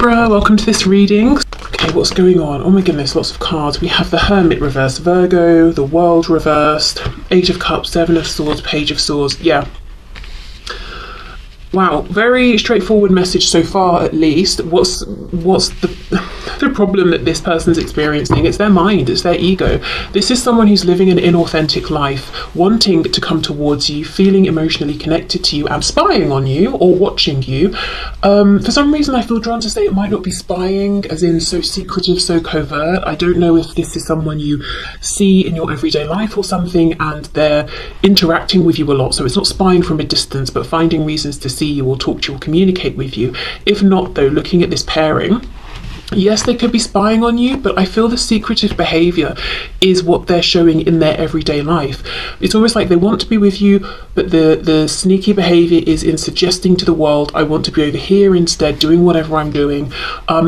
Libra, welcome to this reading. Okay, what's going on? Oh my goodness, lots of cards. We have the Hermit reversed, Virgo, the World reversed, Age of Cups, Seven of Swords, Page of Swords. Yeah. Wow, very straightforward message so far, at least. What's the problem that this person's experiencing? It's their mind, it's their ego. This is someone who's living an inauthentic life, wanting to come towards you, feeling emotionally connected to you and spying on you or watching you. For some reason, I feel drawn to say it might not be spying, as in so secretive, so covert. I don't know if this is someone you see in your everyday life or something, and they're interacting with you a lot. So it's not spying from a distance, but finding reasons to see you or talk to you or communicate with you. If not, though, looking at this pairing, yes, they could be spying on you, but I feel the secretive behavior is what they're showing in their everyday life. It's almost like they want to be with you, but the sneaky behavior is in suggesting to the world, I want to be over here instead, doing whatever I'm doing.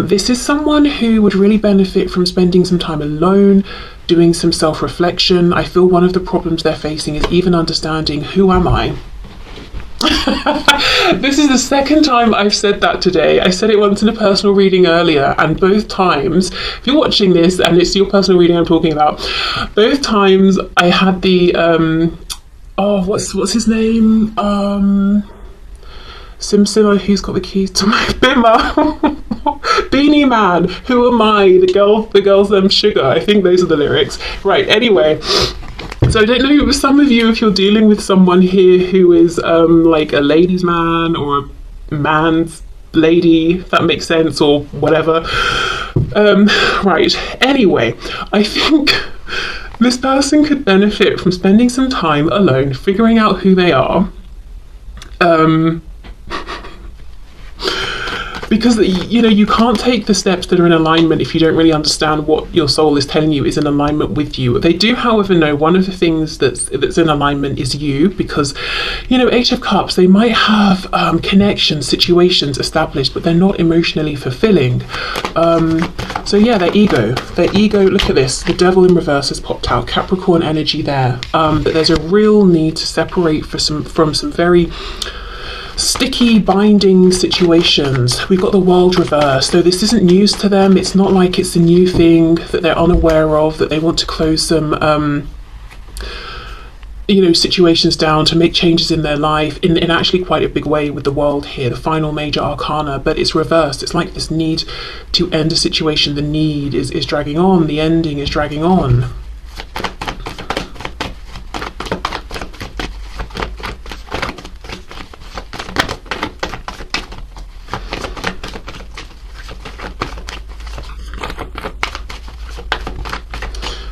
This is someone who would really benefit from spending some time alone, doing some self-reflection. I feel one of the problems they're facing is even understanding, who am I? This is the second time I've said that today. I said it once in a personal reading earlier, and both times, if you're watching this and it's your personal reading I'm talking about, both times I had the what's his name? Simpson, who's got the keys to my bimmer? Beanie Man, who am I? The girl's sugar. I think those are the lyrics. Right, anyway. So I don't know, some of you, if you're dealing with someone here who is like a ladies' man or a man's lady, if that makes sense, or whatever. Right, anyway, I think this person could benefit from spending some time alone, figuring out who they are. Because, you know, you can't take the steps that are in alignment if you don't really understand what your soul is telling you is in alignment with you. They do, however, know one of the things that's in alignment is you, because, you know, Eight of Cups, they might have connections, situations established, but they're not emotionally fulfilling. So yeah, their ego, look at this, the Devil in reverse has popped out, Capricorn energy there. But there's a real need to separate from some very sticky binding situations. We've got the World reversed, so this isn't news to them. It's not like it's a new thing that they're unaware of, that they want to close some you know, situations down, to make changes in their life in actually quite a big way with the World here, the final major arcana, but it's reversed. It's like this need to end a situation. The need is dragging on, the ending is dragging on.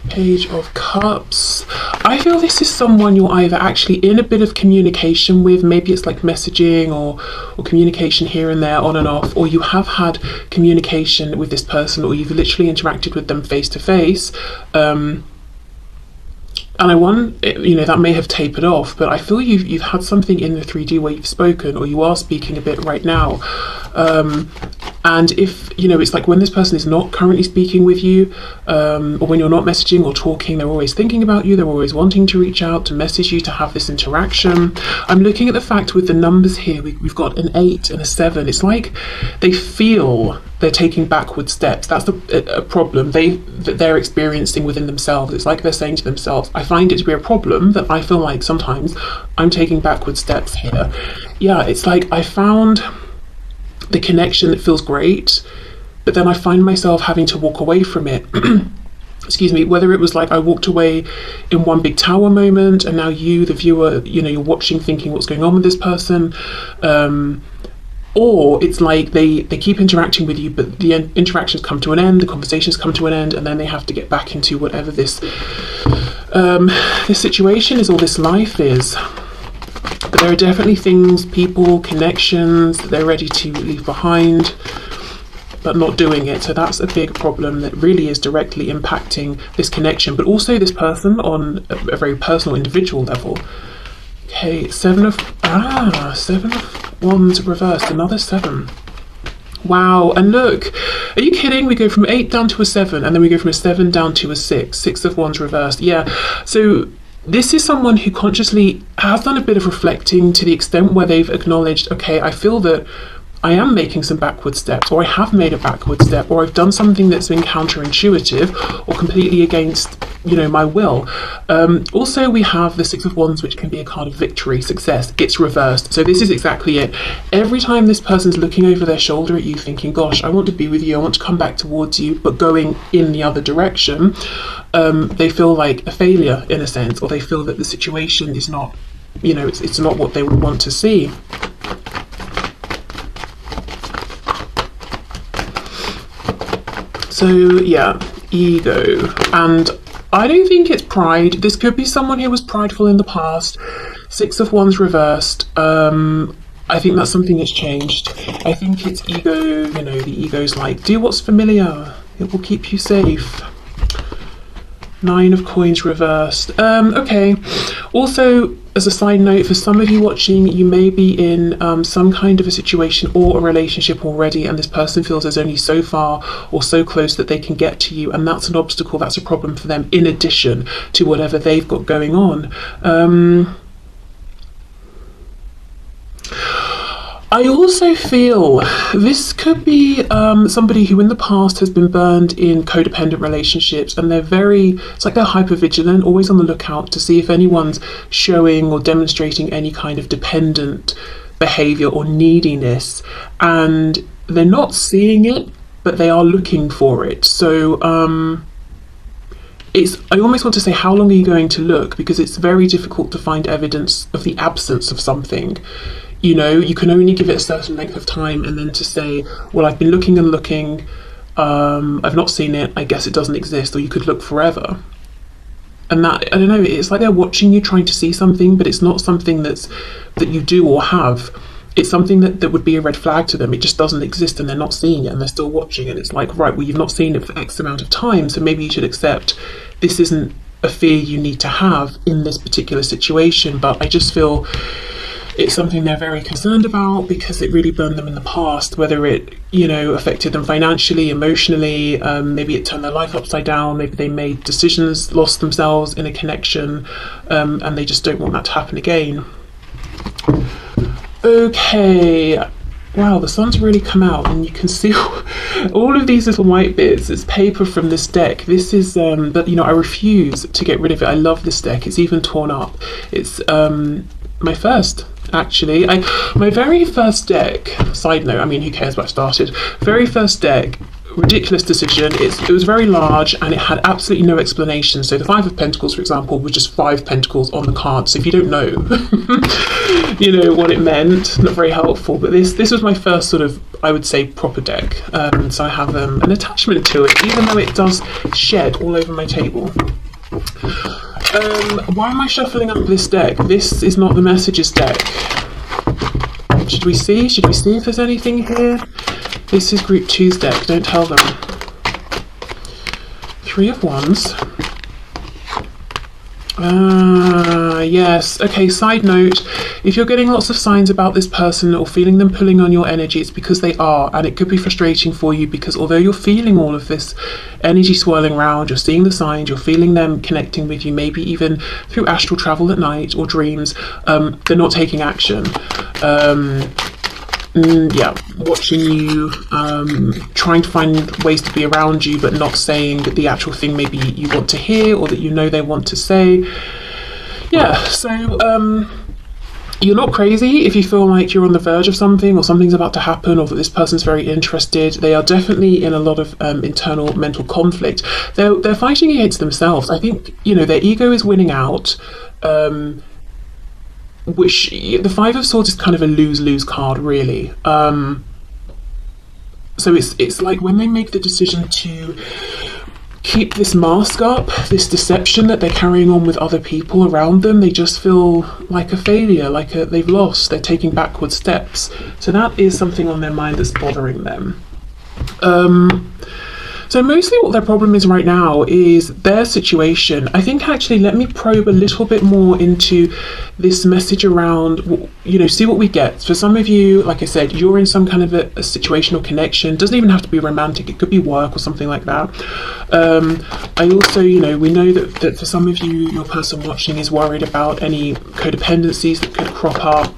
Page of Cups. I feel this is someone you're either actually in a bit of communication with, maybe it's like messaging or communication here and there, on and off, or you have had communication with this person, or you've literally interacted with them face to face. And I wonder, you know, that may have tapered off, but I feel you've had something in the 3D where you've spoken, or you are speaking a bit right now. And if, you know, it's like when this person is not currently speaking with you, or when you're not messaging or talking, they're always thinking about you, they're always wanting to reach out, to message you, to have this interaction. I'm looking at the fact with the numbers here, we've got an 8 and a 7. It's like they feel they're taking backward steps. That's a problem that they're experiencing within themselves. It's like they're saying to themselves, I find it to be a problem that I feel like sometimes I'm taking backward steps here. Yeah, it's like I found the connection that feels great, but then I find myself having to walk away from it. Excuse me, whether it was like I walked away in one big tower moment, and now you, the viewer, you know, you're watching thinking what's going on with this person, or it's like they keep interacting with you, but the interactions come to an end, the conversations come to an end, and then they have to get back into whatever this situation is, or this life is. But there are definitely things, people, connections that they're ready to leave behind, but not doing it. So that's a big problem that really is directly impacting this connection, but also this person on a very personal, individual level. Okay, Seven of Wands reversed, another 7. Wow, and look, are you kidding? We go from 8 down to a 7, and then we go from a 7 down to a 6. 6 of Wands reversed. Yeah, so this is someone who consciously has done a bit of reflecting to the extent where they've acknowledged, okay, I feel that I am making some backward steps, or I have made a backward step, or I've done something that's been counterintuitive or completely against, you know, my will. Also, we have the Six of Wands, which can be a card of victory, success. It's reversed. So this is exactly it. Every time this person's looking over their shoulder at you thinking, gosh, I want to be with you, I want to come back towards you, but going in the other direction, they feel like a failure in a sense, or they feel that the situation is not, you know, it's not what they would want to see. So yeah, ego. And I don't think it's pride. This could be someone who was prideful in the past. Six of Wands reversed. I think that's something that's changed. I think it's ego, you know, the ego's like, do what's familiar. It will keep you safe. Nine of Coins reversed. Okay. Also, as a side note, for some of you watching, you may be in some kind of a situation or a relationship already, and this person feels there's only so far or so close that they can get to you, and that's an obstacle, that's a problem for them, in addition to whatever they've got going on. I also feel this could be somebody who in the past has been burned in codependent relationships, and it's like they're hyper vigilant, always on the lookout to see if anyone's showing or demonstrating any kind of dependent behavior or neediness, and they're not seeing it, but they are looking for it. So I almost want to say, how long are you going to look? Because it's very difficult to find evidence of the absence of something. You know, you can only give it a certain length of time, and then to say, well, I've been looking and looking, I've not seen it, I guess it doesn't exist, or you could look forever. And that, I don't know, it's like they're watching you trying to see something, but it's not something that you do or have. It's something that would be a red flag to them. It just doesn't exist, and they're not seeing it, and they're still watching, and it's like, right, well, you've not seen it for X amount of time, so maybe you should accept this isn't a fear you need to have in this particular situation. But I just feel it's something they're very concerned about because it really burned them in the past, whether it, you know, affected them financially, emotionally, maybe it turned their life upside down, maybe they made decisions, lost themselves in a connection, and they just don't want that to happen again. Okay, wow, the sun's really come out, and you can see all of these little white bits. It's paper from this deck. This is, but you know, I refuse to get rid of it. I love this deck. It's even torn up. It's my first, actually. My very first deck, side note, I mean, who cares what I started? Very first deck, ridiculous decision. It was very large, and it had absolutely no explanation. So the Five of Pentacles, for example, was just 5 pentacles on the card. So if you don't know, you know, what it meant, not very helpful. But this was my first sort of, I would say, proper deck. So I have an attachment to it, even though it does shed all over my table. Why am I shuffling up this deck? This is not the messages deck. Should we see if there's anything here? This is Group 2's deck, don't tell them. Three of Wands. Yes, okay, side note, if you're getting lots of signs about this person or feeling them pulling on your energy, it's because they are, and it could be frustrating for you because although you're feeling all of this energy swirling around, you're seeing the signs, you're feeling them connecting with you, maybe even through astral travel at night or dreams, they're not taking action. Yeah, watching you, trying to find ways to be around you, but not saying the actual thing maybe you want to hear or that you know they want to say. Yeah, so you're not crazy if you feel like you're on the verge of something or something's about to happen or that this person's very interested. They are definitely in a lot of internal mental conflict. They're fighting against themselves. I think, you know, their ego is winning out. Which the Five of Swords is kind of a lose-lose card, really. So it's like when they make the decision to keep this mask up, this deception that they're carrying on with other people around them, they just feel like a failure, they've lost, they're taking backward steps. So that is something on their mind that's bothering them. So mostly what their problem is right now is their situation. I think actually let me probe a little bit more into this message around, you know, see what we get. For some of you, like I said, you're in some kind of a situational connection. Doesn't even have to be romantic. It could be work or something like that. I also, you know, we know that for some of you, your person watching is worried about any codependencies that could crop up.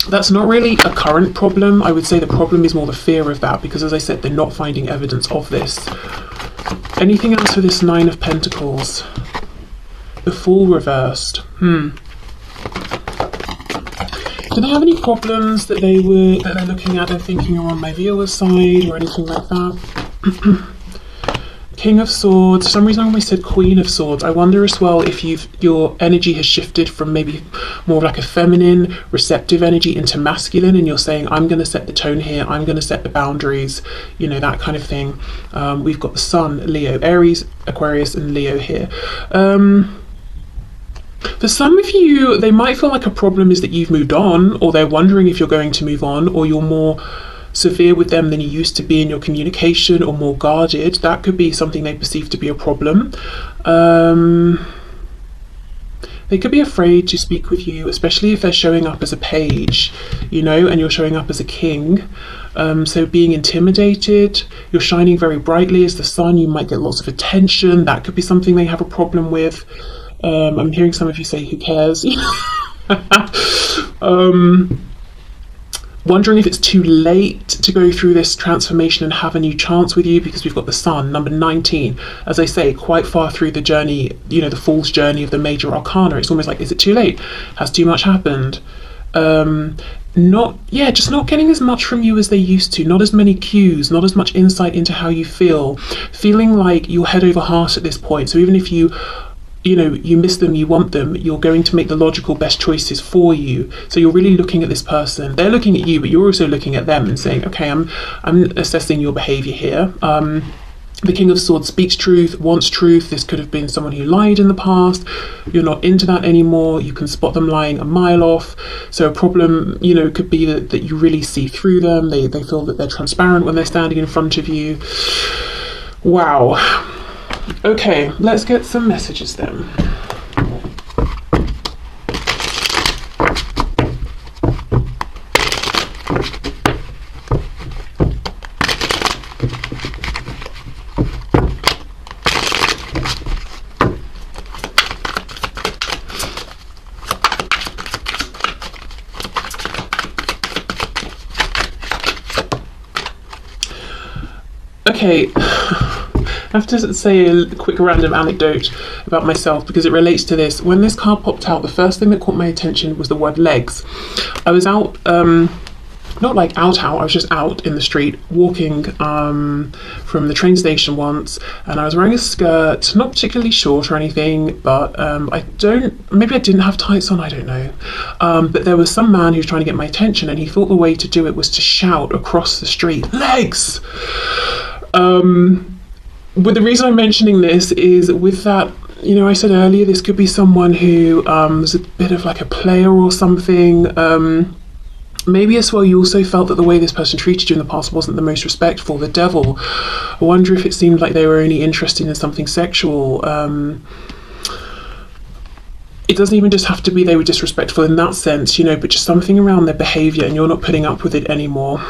That's not really a current problem. I would say the problem is more the fear of that, because as I said, they're not finding evidence of this. Anything else for this Nine of Pentacles? The Fool reversed. Do they have any problems that they're looking at and thinking are on my viewer's side or anything like that? King of Swords. For some reason I almost said Queen of Swords. I wonder as well if your energy has shifted from maybe more like a feminine, receptive energy into masculine, and you're saying, I'm going to set the tone here, I'm going to set the boundaries, you know, that kind of thing. We've got the Sun, Leo, Aries, Aquarius, and Leo here. For some of you, they might feel like a problem is that you've moved on, or they're wondering if you're going to move on, or you're more severe with them than you used to be in your communication, or more guarded. That could be something they perceive to be a problem. They could be afraid to speak with you, especially if they're showing up as a page, you know, and you're showing up as a king. So being intimidated, you're shining very brightly as the sun, you might get lots of attention. That could be something they have a problem with. I'm hearing some of you say, who cares? Wondering if it's too late to go through this transformation and have a new chance with you, because we've got the Sun, number 19, as I say, quite far through the journey, you know, the Fool's journey of the major arcana. It's almost like, is it too late? Has too much happened? Just not getting as much from you as they used to, not as many cues, not as much insight into how you feel, feeling like you're head over heart at this point. So even if you know, you miss them, you want them, you're going to make the logical best choices for you. So you're really looking at this person. They're looking at you, but you're also looking at them and saying, okay, I'm assessing your behavior here. The King of Swords speaks truth, wants truth. This could have been someone who lied in the past. You're not into that anymore. You can spot them lying a mile off. So a problem, you know, could be that you really see through them. They feel that they're transparent when they're standing in front of you. Wow. Okay, let's get some messages then. Okay. I have to say a quick random anecdote about myself because it relates to this. When this card popped out, the first thing that caught my attention was the word legs. I was out, not like out, I was just out in the street walking from the train station once, and I was wearing a skirt, not particularly short or anything, but maybe I didn't have tights on, I don't know. But there was some man who was trying to get my attention, and he thought the way to do it was to shout across the street, legs! But the reason I'm mentioning this is with that, you know, I said earlier, this could be someone who was a bit of like a player or something. Maybe as well you also felt that the way this person treated you in the past wasn't the most respectful, the devil. I wonder if it seemed like they were only interested in something sexual. It doesn't even just have to be they were disrespectful in that sense, you know, but just something around their behaviour and you're not putting up with it anymore.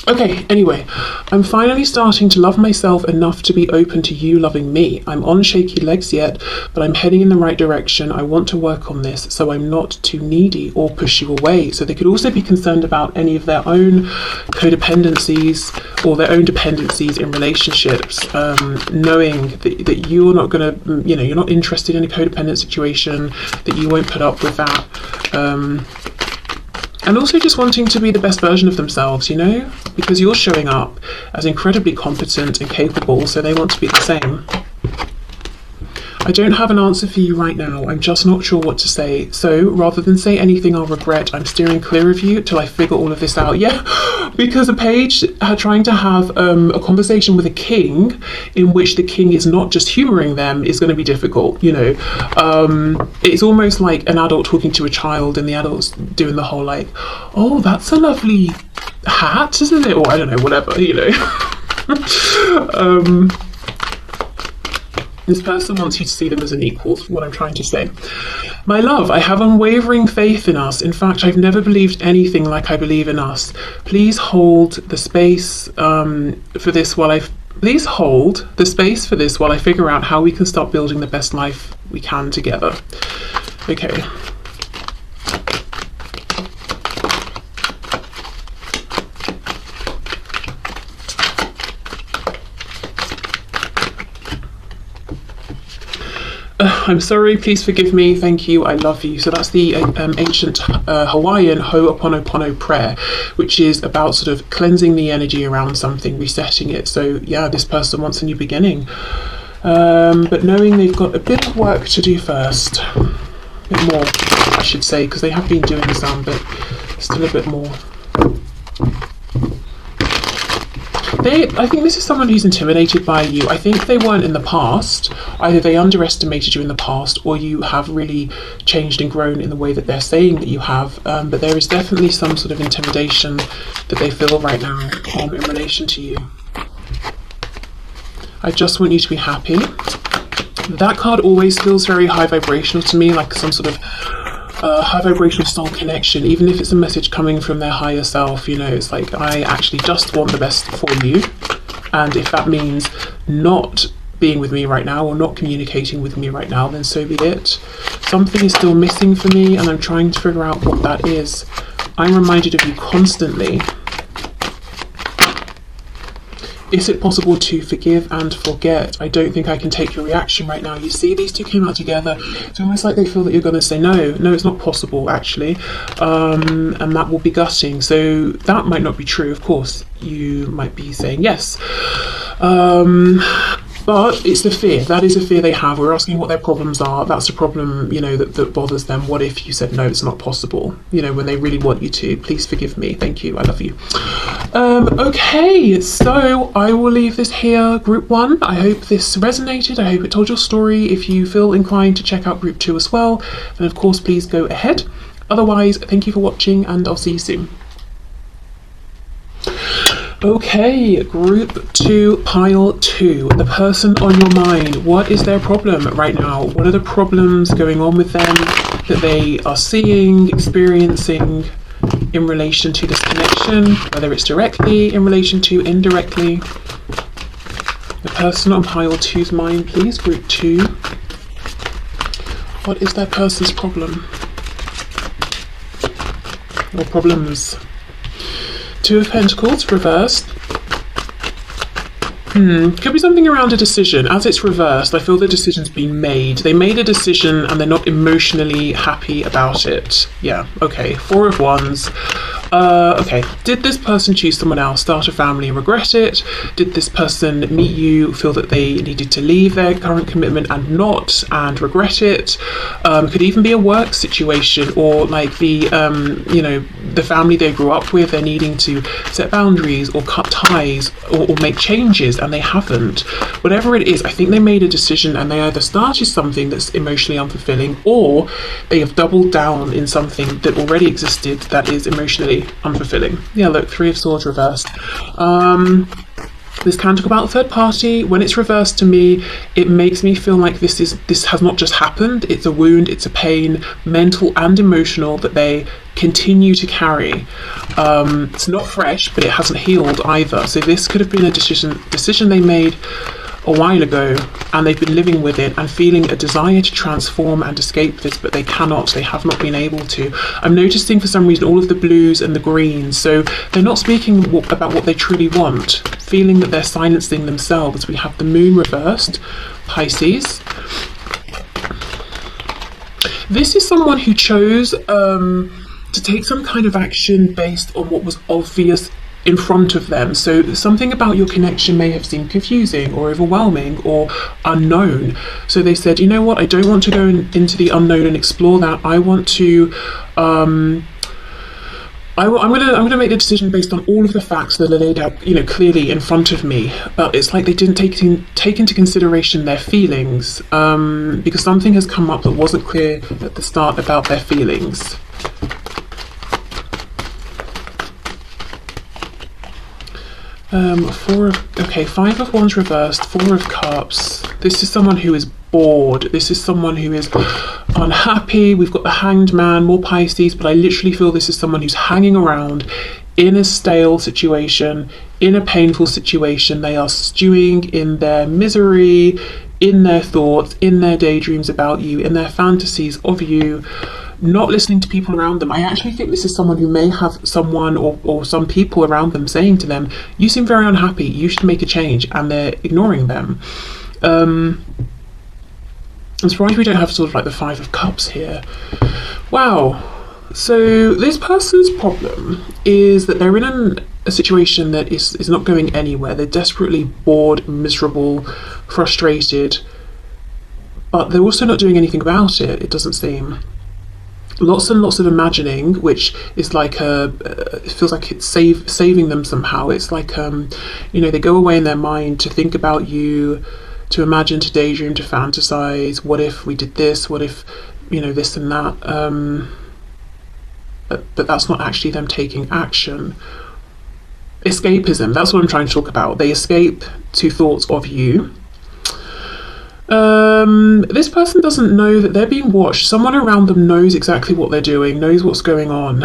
Okay, anyway, I'm finally starting to love myself enough to be open to you loving me. I'm on shaky legs yet, but I'm heading in the right direction. I want to work on this so I'm not too needy or push you away. So they could also be concerned about any of their own codependencies or their own dependencies in relationships, knowing that you're not going to, you know, you're not interested in a codependent situation, that you won't put up with that. And also just wanting to be the best version of themselves, you know, because you're showing up as incredibly competent and capable, so they want to be the same. I don't have an answer for you right now. I'm just not sure what to say. So rather than say anything I'll regret, I'm steering clear of you till I figure all of this out. Yeah, because a page trying to have a conversation with a king in which the king is not just humouring them is going to be difficult, you know. It's almost like an adult talking to a child and the adult's doing the whole like, oh, that's a lovely hat, isn't it? Or I don't know, whatever, you know. This person wants you to see them as an equal, is what I'm trying to say. My love, I have unwavering faith in us. In fact, I've never believed anything like I believe in us. Please hold the space for this while I figure out how we can start building the best life we can together. Okay. I'm sorry, please forgive me, thank you, I love you. So that's the ancient Hawaiian Ho'oponopono prayer, which is about sort of cleansing the energy around something, resetting it. So yeah, this person wants a new beginning, but knowing they've got a bit of work to do first. A bit more, I should say, because they have been doing some, but still a bit more. I think this is someone who's intimidated by you. I think they weren't in the past. Either they underestimated you in the past, or you have really changed and grown in the way that they're saying that you have. But there is definitely some sort of intimidation that they feel right now in relation to you. I just want you to be happy. That card always feels very high vibrational to me, like some sort of high vibrational soul connection, even if it's a message coming from their higher self. You know, it's like, I actually just want the best for you, and if that means not being with me right now or not communicating with me right now, then so be it. Something is still missing for me, and I'm trying to figure out what that is. I'm reminded of you constantly. Is it possible to forgive and forget? I don't think I can take your reaction right now. You see, these two came out together. It's almost like they feel that you're going to say no. No, it's not possible, actually. And that will be gutting. So that might not be true, of course. You might be saying yes. But it's the fear. That is a fear they have. We're asking what their problems are. That's a problem, you know, that bothers them. What if you said, no, it's not possible? You know, when they really want you to. Please forgive me. Thank you. I love you. Okay, so I will leave this here, group 1. I hope this resonated. I hope it told your story. If you feel inclined to check out group 2 as well, then of course, please go ahead. Otherwise, thank you for watching, and I'll see you soon. Okay, group 2, pile 2. The person on your mind. What is their problem right now? What are the problems going on with them that they are seeing, experiencing in relation to this connection? Whether it's directly, in relation to, indirectly. The person on pile 2's mind, please. Group 2. What is their person's problem? Or problems? 2 of Pentacles, reversed. Could be something around a decision. As it's reversed, I feel the decision's been made. They made a decision and they're not emotionally happy about it. Yeah, okay. 4 of Wands. Okay, did this person choose someone else, start a family and regret it? Did this person meet you, feel that they needed to leave their current commitment and not, and regret it? Could even be a work situation, or like the, you know, the family they grew up with, they're needing to set boundaries or cut ties or make changes and they haven't. Whatever it is, I think they made a decision and they either started something that's emotionally unfulfilling, or they have doubled down in something that already existed that is emotionally unfulfilling. Yeah, look, 3 of Swords reversed. This can talk about a third party. When it's reversed to me, it makes me feel like this has not just happened. It's a wound, it's a pain, mental and emotional, that they continue to carry. It's not fresh, but it hasn't healed either. So this could have been a decision they made a while ago, and they've been living with it and feeling a desire to transform and escape this, but they cannot. They have not been able to. I'm noticing for some reason all of the blues and the greens, so they're not speaking about what they truly want, feeling that they're silencing themselves. We have the moon reversed, Pisces. This is someone who chose to take some kind of action based on what was obvious in front of them. So something about your connection may have seemed confusing or overwhelming or unknown. So they said, you know what, I don't want to go into the unknown and explore that. I want to I'm gonna make the decision based on all of the facts that are laid out, you know, clearly in front of me. But it's like they didn't take into consideration their feelings, because something has come up that wasn't clear at the start about their feelings. Okay, 5 of Wands reversed, 4 of Cups. This is someone who is bored. This is someone who is unhappy. We've got the Hanged Man, more Pisces, but I literally feel this is someone who's hanging around in a stale situation, in a painful situation. They are stewing in their misery, in their thoughts, in their daydreams about you, in their fantasies of you, not listening to people around them. I actually think this is someone who may have someone or some people around them saying to them, you seem very unhappy, you should make a change, and they're ignoring them. I'm surprised we don't have sort of like the Five of Cups here. Wow. So this person's problem is that they're in a situation that is not going anywhere. They're desperately bored, miserable, frustrated, but they're also not doing anything about it, it doesn't seem. Lots and lots of imagining, which is like it feels like it's saving them somehow. It's like they go away in their mind to think about you, to imagine, to daydream, to fantasize. What if we did this? What if this and that? But that's not actually them taking action. Escapism, that's what I'm trying to talk about. They escape to thoughts of you. This person doesn't know that they're being watched. Someone around them knows exactly what they're doing, knows what's going on.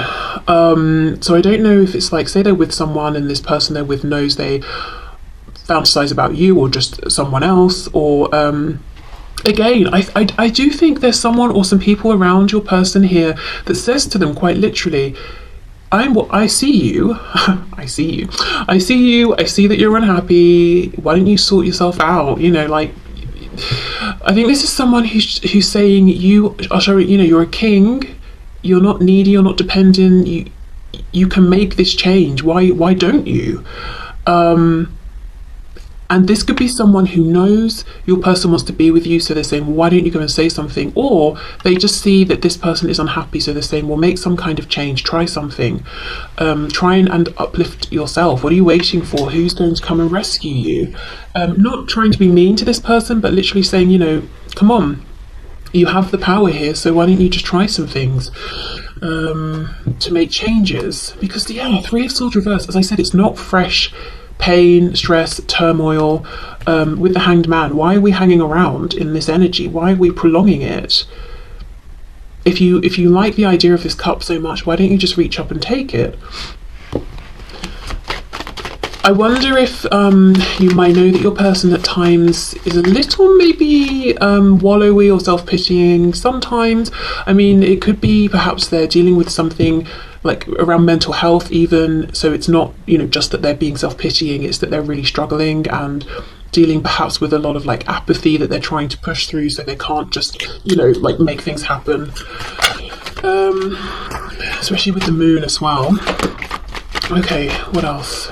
So I don't know if it's like, say they're with someone and this person they're with knows they fantasize about you or just someone else, or again, I do think there's someone or some people around your person here that says to them quite literally, I see you. I see you. I see you. I see that you're unhappy. Why don't you sort yourself out? I think this is someone who's saying you are showing, you're a king. You're not needy. You're not dependent. You can make this change. Why don't you? And this could be someone who knows your person wants to be with you, so they're saying, well, why don't you go and say something? Or they just see that this person is unhappy, so they're saying, well, make some kind of change, try something. Try and uplift yourself. What are you waiting for? Who's going to come and rescue you? Not trying to be mean to this person, but literally saying, come on, you have the power here, so why don't you just try some things to make changes? Because, Three of Swords reversed, as I said, it's not fresh pain, stress, turmoil. With the Hanged Man, why are we hanging around in this energy? Why are we prolonging it? If you like the idea of this cup so much, why don't you just reach up and take it? I wonder if you might know that your person at times is a little maybe wallowy or self-pitying sometimes. I mean, it could be perhaps they're dealing with something like around mental health even, so it's not just that they're being self-pitying, it's that they're really struggling and dealing perhaps with a lot of like apathy that they're trying to push through, so they can't just like make things happen, especially with the moon as well. Okay, what else?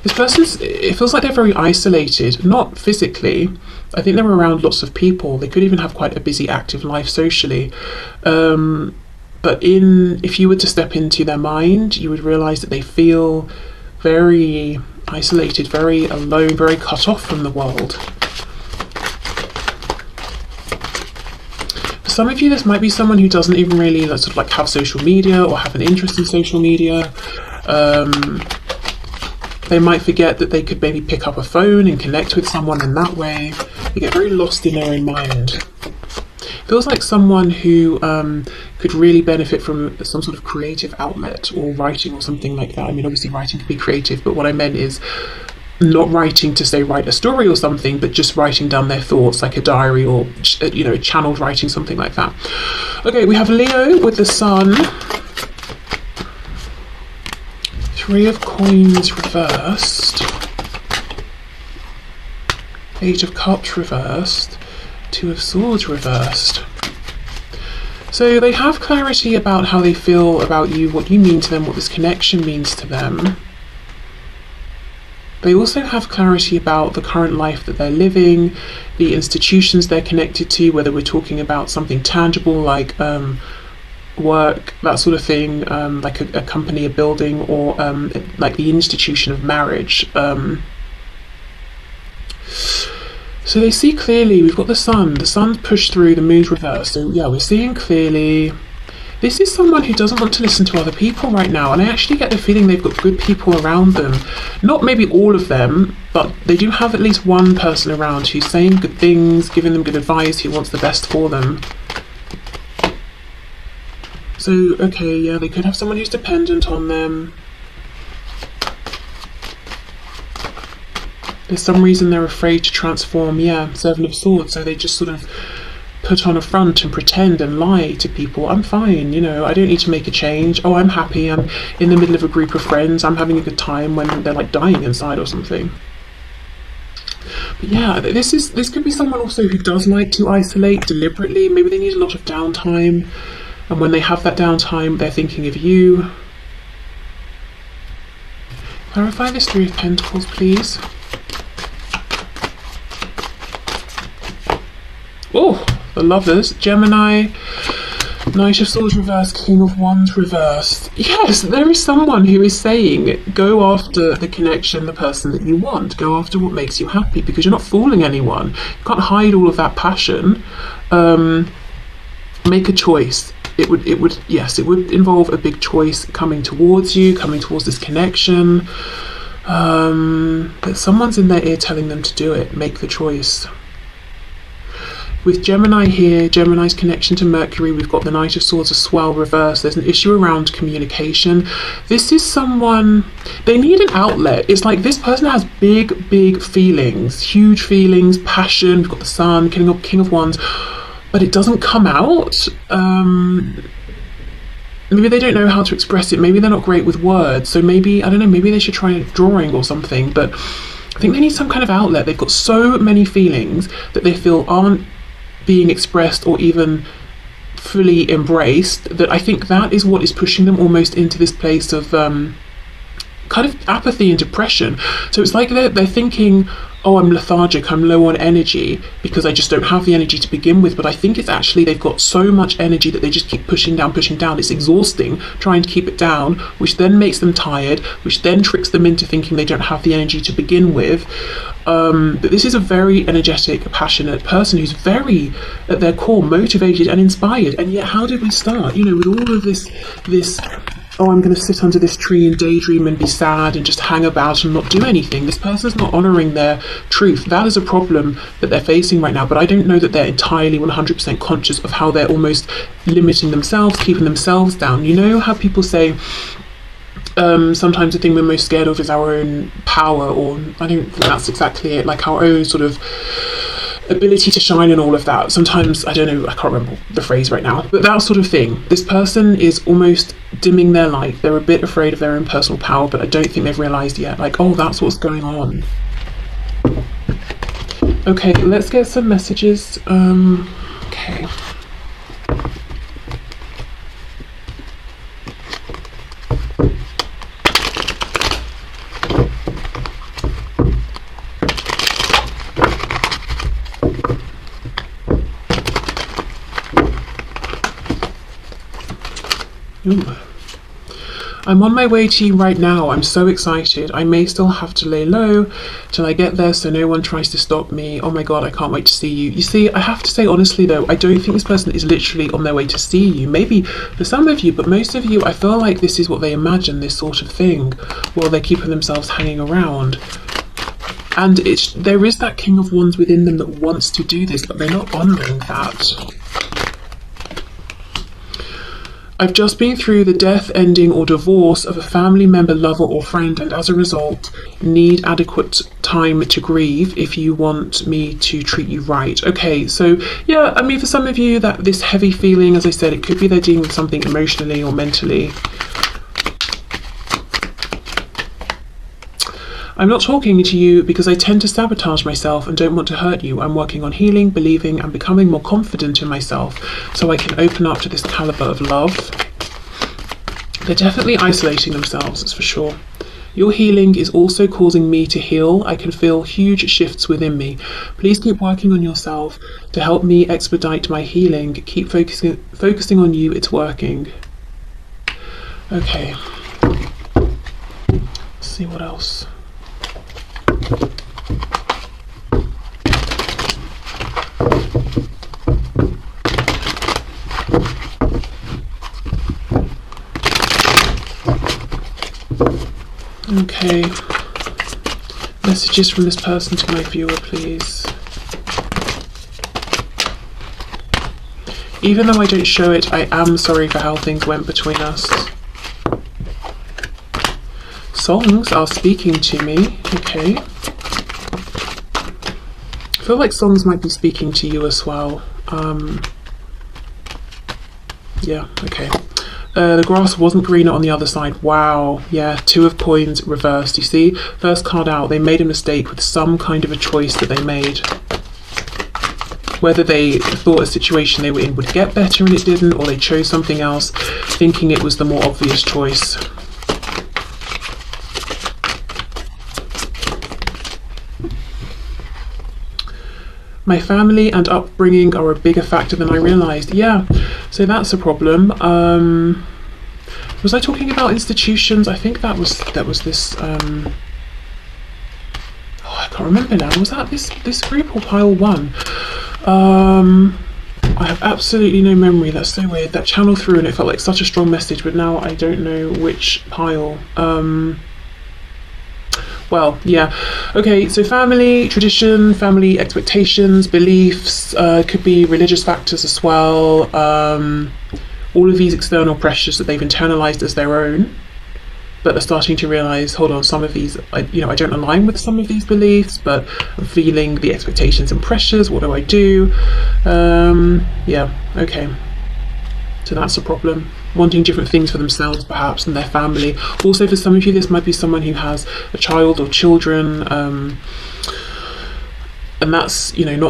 This person's, it feels like they're very isolated, not physically. I think they're around lots of people. They could even have quite a busy, active life socially. But if you were to step into their mind, you would realise that they feel very isolated, very alone, very cut off from the world. For some of you, this might be someone who doesn't even really sort of like have social media or have an interest in social media. They might forget that they could maybe pick up a phone and connect with someone in that way. They get very lost in their own mind. Feels like someone who could really benefit from some sort of creative outlet or writing or something like that. I mean, obviously writing can be creative, but what I meant is not writing to say write a story or something, but just writing down their thoughts like a diary or channeled writing, something like that. Okay, we have Leo with the Sun. Three of Coins reversed, Eight of Cups reversed, Two of Swords reversed. So they have clarity about how they feel about you, what you mean to them, what this connection means to them. They also have clarity about the current life that they're living, the institutions they're connected to, whether we're talking about something tangible like work, that sort of thing, like a company, a building, or like the institution of marriage. So they see clearly. We've got the sun's pushed through, the moon's reversed, so yeah, we're seeing clearly. This is someone who doesn't want to listen to other people right now, and I actually get the feeling they've got good people around them. Not maybe all of them, but they do have at least one person around who's saying good things, giving them good advice, who wants the best for them. So, okay, yeah, they could have someone who's dependent on them. There's some reason they're afraid to transform, yeah, Seven of Swords, so they just sort of put on a front and pretend and lie to people. I'm fine, you know, I don't need to make a change. Oh, I'm happy, I'm in the middle of a group of friends, I'm having a good time, when they're like dying inside or something. But yeah, this could be someone also who does like to isolate deliberately. Maybe they need a lot of downtime, and when they have that downtime, they're thinking of you. Clarify this Three of Pentacles, please. Oh, the Lovers, Gemini, Knight of Swords reversed, King of Wands reversed. Yes, there is someone who is saying, go after the connection, the person that you want. Go after what makes you happy, because you're not fooling anyone. You can't hide all of that passion. Make a choice. It would involve a big choice coming towards you, coming towards this connection. But someone's in their ear telling them to do it. Make the choice. With Gemini here, Gemini's connection to Mercury, we've got the Knight of Swords as well reversed. There's an issue around communication. This is someone, they need an outlet. It's like this person has big feelings, huge feelings, passion. We've got the Sun, King of Wands, but it doesn't come out. Maybe they don't know how to express it. Maybe they're not great with words. So maybe, I don't know, maybe they should try drawing or something. But I think they need some kind of outlet. They've got so many feelings that they feel aren't being expressed or even fully embraced, that I think that is what is pushing them almost into this place of kind of apathy and depression. So it's like they're thinking, oh, I'm lethargic, I'm low on energy because I just don't have the energy to begin with. But I think it's actually they've got so much energy that they just keep pushing down. It's exhausting trying to keep it down, which then makes them tired, which then tricks them into thinking they don't have the energy to begin with. But this is a very energetic, passionate person who's very, at their core, motivated and inspired. And yet, how did we start? You know, with all of this, oh, I'm going to sit under this tree and daydream and be sad and just hang about and not do anything. This person's not honouring their truth. That is a problem that they're facing right now. But I don't know that they're entirely 100% conscious of how they're almost limiting themselves, keeping themselves down. You know how people say, sometimes the thing we're most scared of is our own power, or I don't think that's exactly it, like our own sort of ability to shine and all of that. Sometimes, I don't know, I can't remember the phrase right now, but that sort of thing. This person is almost dimming their light. They're a bit afraid of their own personal power, but I don't think they've realised yet, like, oh, that's what's going on. Okay, let's get some messages. Okay. Ooh. I'm on my way to you right now. I'm so excited. I may still have to lay low till I get there so no one tries to stop me. Oh my god, I can't wait to see you. You see, I have to say honestly though, I don't think this person is literally on their way to see you. Maybe for some of you, but most of you, I feel like this is what they imagine, this sort of thing, while they're keeping themselves hanging around. And there is that King of Wands within them that wants to do this, but they're not honouring that. I've just been through the death, ending or divorce of a family member, lover or friend, and as a result need adequate time to grieve if you want me to treat you right. Okay, so yeah, I mean for some of you that this heavy feeling, as I said, it could be they're dealing with something emotionally or mentally. I'm not talking to you because I tend to sabotage myself and don't want to hurt you. I'm working on healing, believing and becoming more confident in myself so I can open up to this caliber of love. They're definitely isolating themselves, that's for sure. Your healing is also causing me to heal. I can feel huge shifts within me. Please keep working on yourself to help me expedite my healing. Keep focusing on you, it's working. Okay. Let's see what else. Okay, messages from this person to my viewer, please. Even though I don't show it, I am sorry for how things went between us. Songs are speaking to me, okay. I feel like songs might be speaking to you as well. Yeah, okay. The grass wasn't greener on the other side. Wow. Yeah, Two of Coins reversed. You see, first card out, they made a mistake with some kind of a choice that they made. Whether they thought a situation they were in would get better and it didn't, or they chose something else, thinking it was the more obvious choice. My family and upbringing are a bigger factor than I realised. Yeah, so that's a problem. Was I talking about institutions? I think that was this. Oh, I can't remember now. Was that this group or pile one? I have absolutely no memory. That's so weird. That channel through and it felt like such a strong message, but now I don't know which pile. Well, yeah. Okay, so family, tradition, family expectations, beliefs, could be religious factors as well. All of these external pressures that they've internalized as their own, but are starting to realize, hold on, some of these, I don't align with some of these beliefs, but I'm feeling the expectations and pressures. What do I do? Yeah, okay. So that's a problem. Wanting different things for themselves, perhaps, and their family. Also, for some of you, this might be someone who has a child or children, and that's, not